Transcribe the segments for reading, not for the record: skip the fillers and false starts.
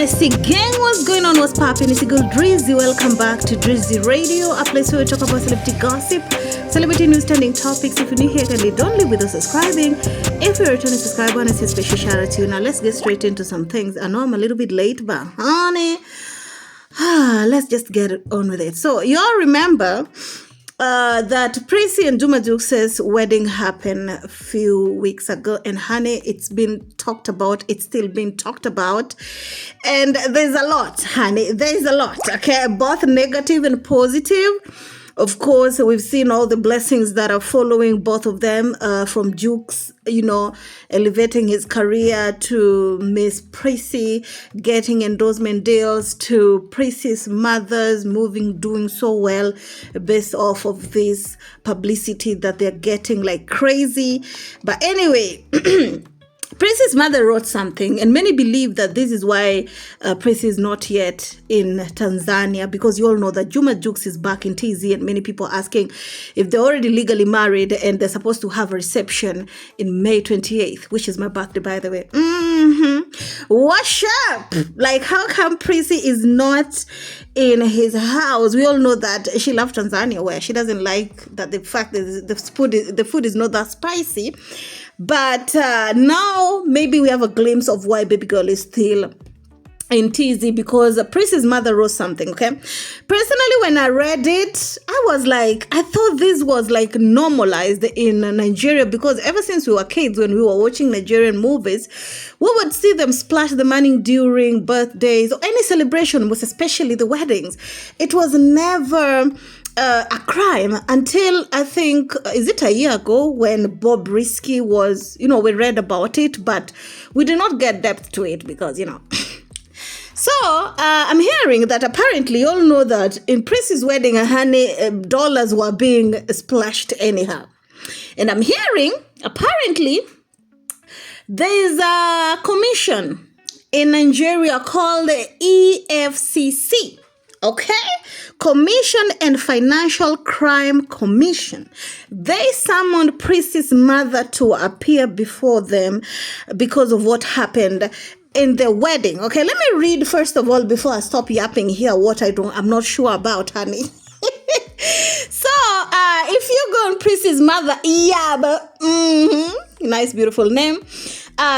Pressy gang, what's going on? What's poppin'? It's your girl Drizzy. Welcome back to Drizzy Radio, a place where we talk about celebrity gossip, celebrity news, trending topics. If you're new here, kindly don't leave without subscribing. If you're a returning subscriber, I say special shout out to you. Now let's get straight into some things. I know I'm a little bit late, but honey, let's just get on with it. So you all remember that Prissy and Juma Jux's wedding happened a few weeks ago, and honey, it's been talked about. It's still being talked about, and there's a lot, honey. There's a lot, okay, both negative and positive. Of course, we've seen all the blessings that are following both of them, from Jux, elevating his career, to Miss Prissy getting endorsement deals, to Prissy's mothers doing so well based off of this publicity that they're getting like crazy. But anyway, Prissy's mother wrote something, and many believe that this is why Prissy is not yet in Tanzania, because you all know that Juma Jux is back in TZ, and many people are asking if they're already legally married and they're supposed to have a reception in May 28th, which is my birthday, by the way. What's up? Like, how come Prissy is not in his house? We all know that she loves Tanzania, where she doesn't like that the fact that the food is not that spicy. But now maybe we have a glimpse of why baby girl is still in TZ, because Prissy's mother wrote something, okay? Personally, when I read it, I thought this was like normalized in Nigeria, because ever since we were kids, when we were watching Nigerian movies, we would see them splash the money during birthdays or any celebration, most especially the weddings. It was never a crime until, I think, is it a year ago, when Bobrisky was, we read about it, but we did not get depth to it because, So, I'm hearing that apparently you all know that in Prissy's wedding, honey, dollars were being splashed anyhow. And I'm hearing, apparently, there's a commission in Nigeria called the EFCC. Okay? Commission and Financial Crime Commission. They summoned Prissy's mother to appear before them because of what happened in the wedding. Okay, let me read first of all before I stop yapping here what I'm not sure about, honey. So, if you go on Prissy's mother, iyabo, nice beautiful name.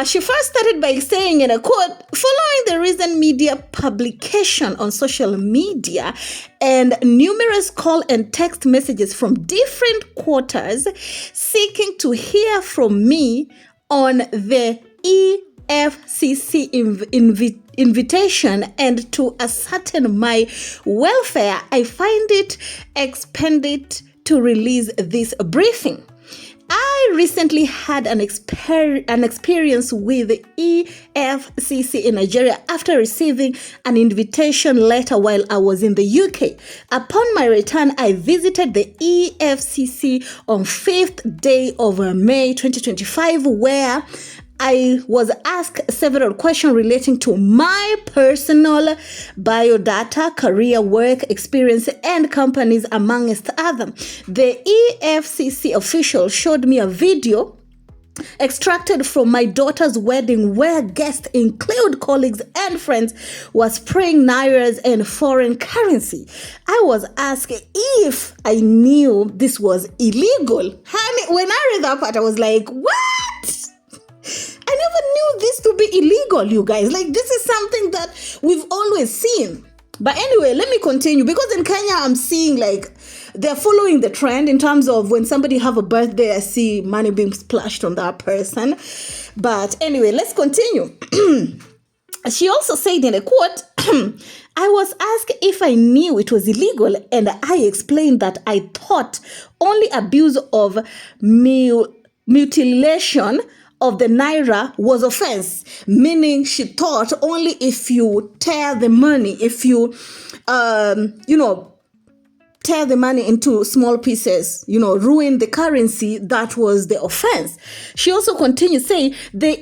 She first started by saying, in a quote, following the recent media publication on social media and numerous call and text messages from different quarters seeking to hear from me on the EFCC invitation and to ascertain my welfare, I find it expedient to release this briefing. I recently had an experience with the EFCC in Nigeria after receiving an invitation letter while I was in the UK. Upon my return, I visited the EFCC on 5th day of May 2025, where I was asked several questions relating to my personal biodata, career, work experience, and companies, amongst others. The EFCC official showed me a video extracted from my daughter's wedding where guests include colleagues and friends were spraying nairas and foreign currency. I was asked if I knew this was illegal. Honey, when I read that part, I was like, what? I never knew this to be illegal, you guys. Like, this is something that we've always seen. But anyway, let me continue, because in Kenya, I'm seeing like they're following the trend in terms of when somebody have a birthday, I see money being splashed on that person. But anyway, let's continue. She also said in a quote, I was asked if I knew it was illegal, and I explained that I thought only abuse of mutilation of the naira was offense, meaning she thought only if you tear the money, if you, tear the money into small pieces, ruin the currency, that was the offense. She also continued saying the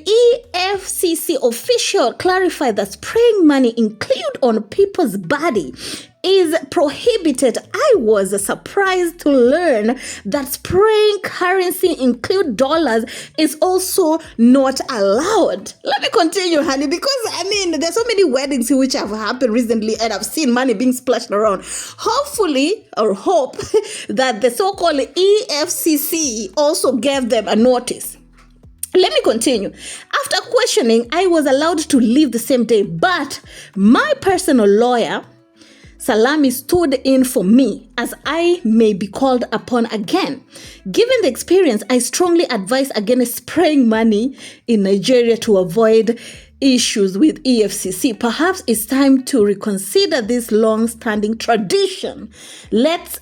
EFCC official clarified that spraying money include on people's body is prohibited. I was surprised to learn that spraying currency, include dollars, is also not allowed. Let me continue, honey, because there's so many weddings which have happened recently and I've seen money being splashed around. Hopefully, or hope, that the so-called EFCC also gave them a notice. Let me continue. After questioning, I was allowed to leave the same day, but my personal lawyer, Salami, stood in for me as I may be called upon again. Given the experience, I strongly advise against spraying money in Nigeria to avoid issues with EFCC. Perhaps it's time to reconsider this long-standing tradition. Let's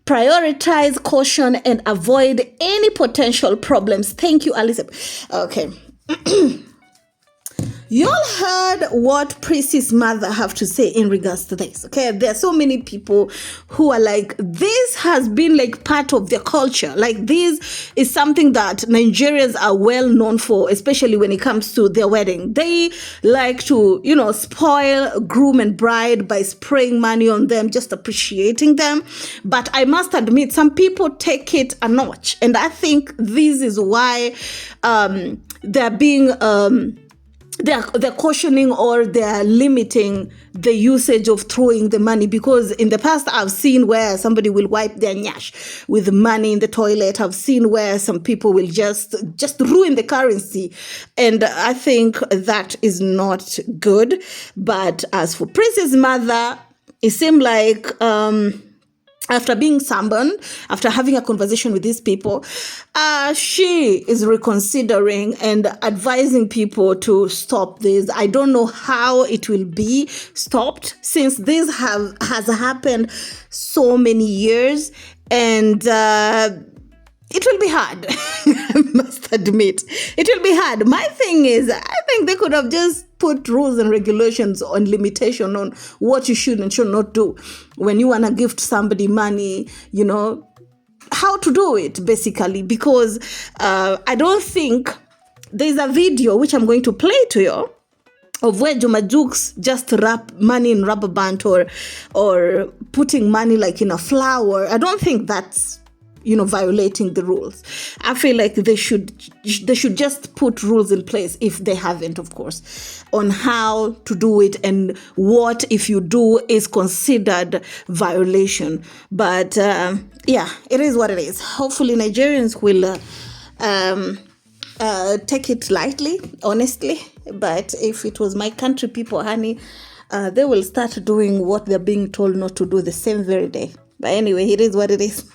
prioritize caution and avoid any potential problems. Thank you, Alice. Okay. You all heard what PRISCY's mother have to say in regards to this. Okay, there are so many people who are like, this has been like part of their culture. Like, this is something that Nigerians are well known for, especially when it comes to their wedding. They like to, spoil groom and bride by spraying money on them, just appreciating them. But I must admit, some people take it a notch. And I think this is why they're being... They're cautioning or they're limiting the usage of throwing the money, because in the past I've seen where somebody will wipe their nyash with money in the toilet. I've seen where some people will just ruin the currency, and I think that is not good. But as for PRISCY's mother, it seemed like after being summoned, after having a conversation with these people, she is reconsidering and advising people to stop this. I don't know how it will be stopped, since this has happened so many years, and it will be hard. I must admit, it will be hard. My thing is, I think they could have just put rules and regulations on limitation on what you should and should not do when you want to gift somebody money, how to do it, basically. Because I don't think there's a video which I'm going to play to you of where Juma Jukes just wrap money in rubber band or putting money like in a flower. I don't think that's violating the rules. I feel like they should just put rules in place, if they haven't, of course, on how to do it and what, if you do, is considered violation. But it is what it is. Hopefully Nigerians will take it lightly, honestly. But if it was my country people, honey, they will start doing what they're being told not to do the same very day. But anyway, it is what it is.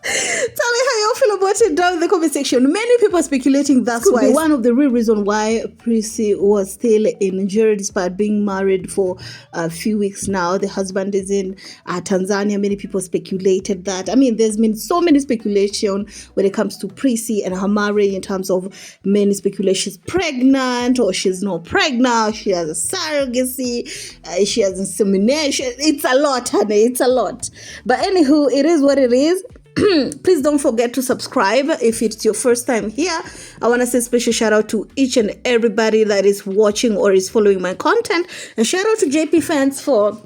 Tell me how you feel about it down in the comment section. Many people are speculating that's why one of the real reasons why PRISCY was still in Nigeria despite being married for a few weeks now. The husband is in Tanzania. Many people speculated that. There's been so many speculation when it comes to PRISCY and her marriage, in terms of many speculations. Pregnant, or she's not pregnant, she has a surrogacy, she has insemination. It's a lot, honey. It's a lot. But anywho, it is what it is. Please don't forget to subscribe if it's your first time here. I want to say special shout out to each and everybody that is watching or is following my content. And shout out to JP fans for,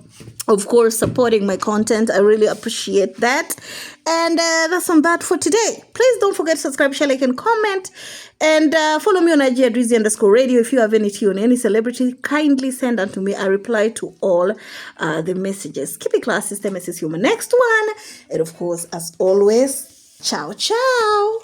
of course, supporting my content. I really appreciate that. And that's on that for today. Please don't forget to subscribe, share, like, and comment. And follow me on IG at @rizzy_radio. If you have any tea on any celebrity, kindly send that to me. I reply to all the messages. Keep it classy. Stay messy. See you in my next one. And of course, as always, ciao, ciao.